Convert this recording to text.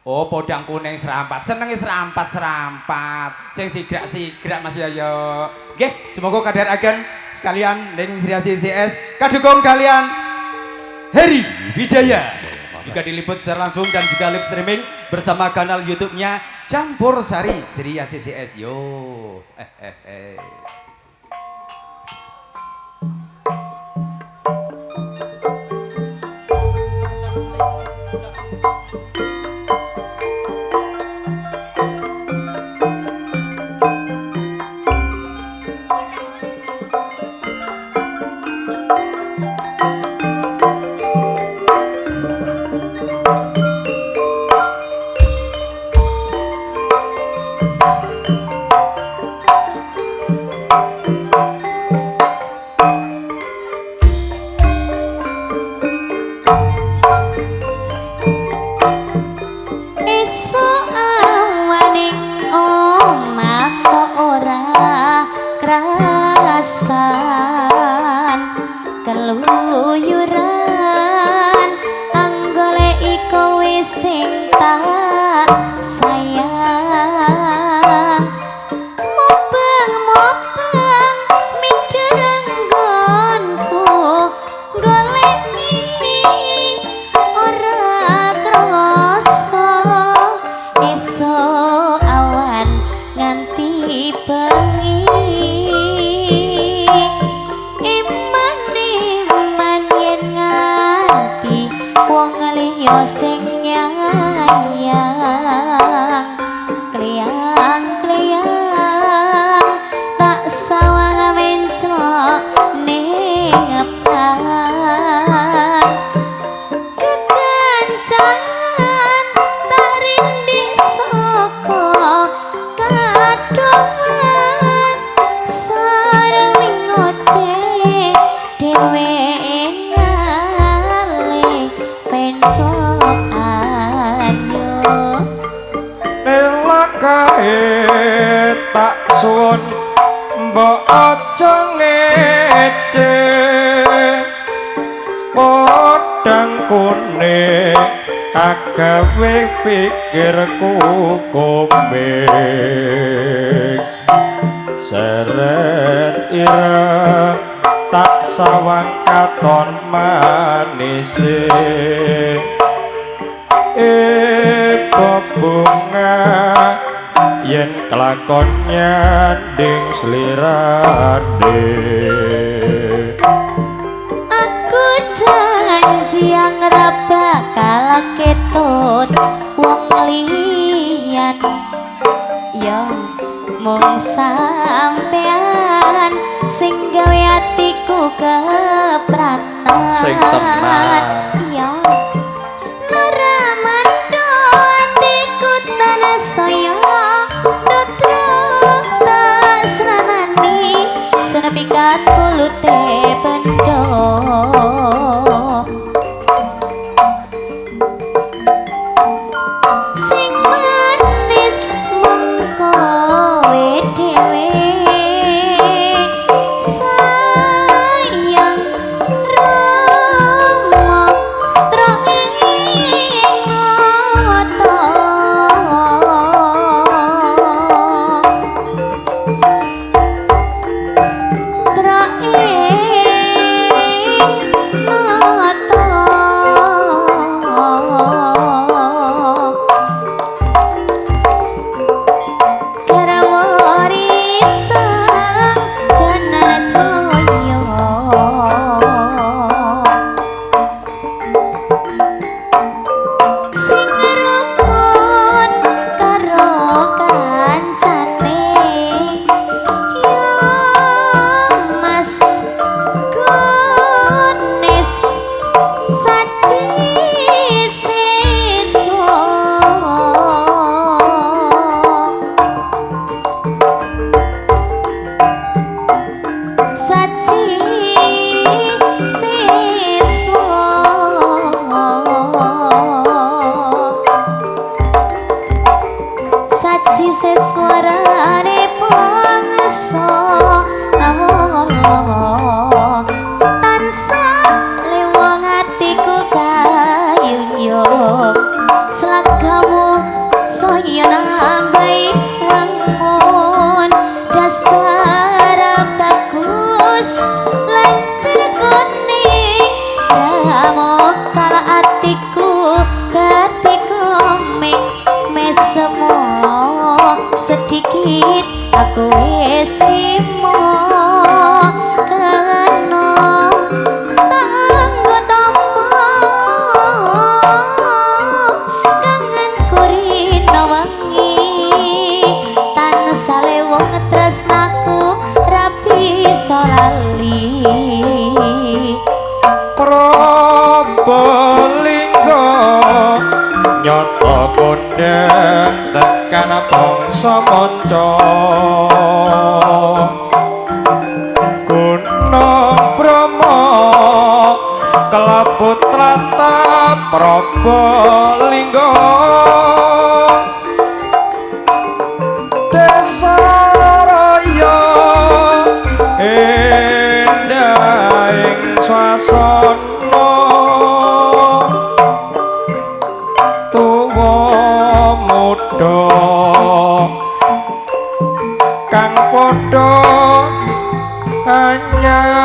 Oh, podang kuning serampat. Senenge serampat. Sing sigrak-sigrak Mas Yoyo. Nggih, semoga kadharaken sekalian ning Sri CCS kadukung kalian Heri Wijaya. Juga diliput secara langsung dan juga live streaming bersama kanal YouTube-nya Campur Sari Sri CCS. Yo. keluyuran anggole iko wis sing tak sayang mobang midereng nggonku goleki ora krasa esuk awan nganti bengi wong liya sing nyayang kliyang tak sawang menclok ning ngepang kekancangan tak rindik saka kadongan sareng ngoceh dhewe tak suwun mbok aja ngece podang kuning agawe pikirku komik seret ireng tak sawang katon manise bunga yen kelakon nyanding slirane aku janji yang ora bakal ketut wong liyan yo mung sampean sing gawe atiku kepratan sing tenan yo pikat kulute bendo sing manis mung kowe dhewe sayang rama troing noto selagamu pahit aku wis trimo kena tanggo tompo kangen kurina wangi tansah lewong tresnaku rabi solali Probolinggo nyoto kondang tekan bangsa manca Gunung Bromo kelaput tlatah Probolinggo Desa Raya endah ing swasana tuwa muda kang padha anyar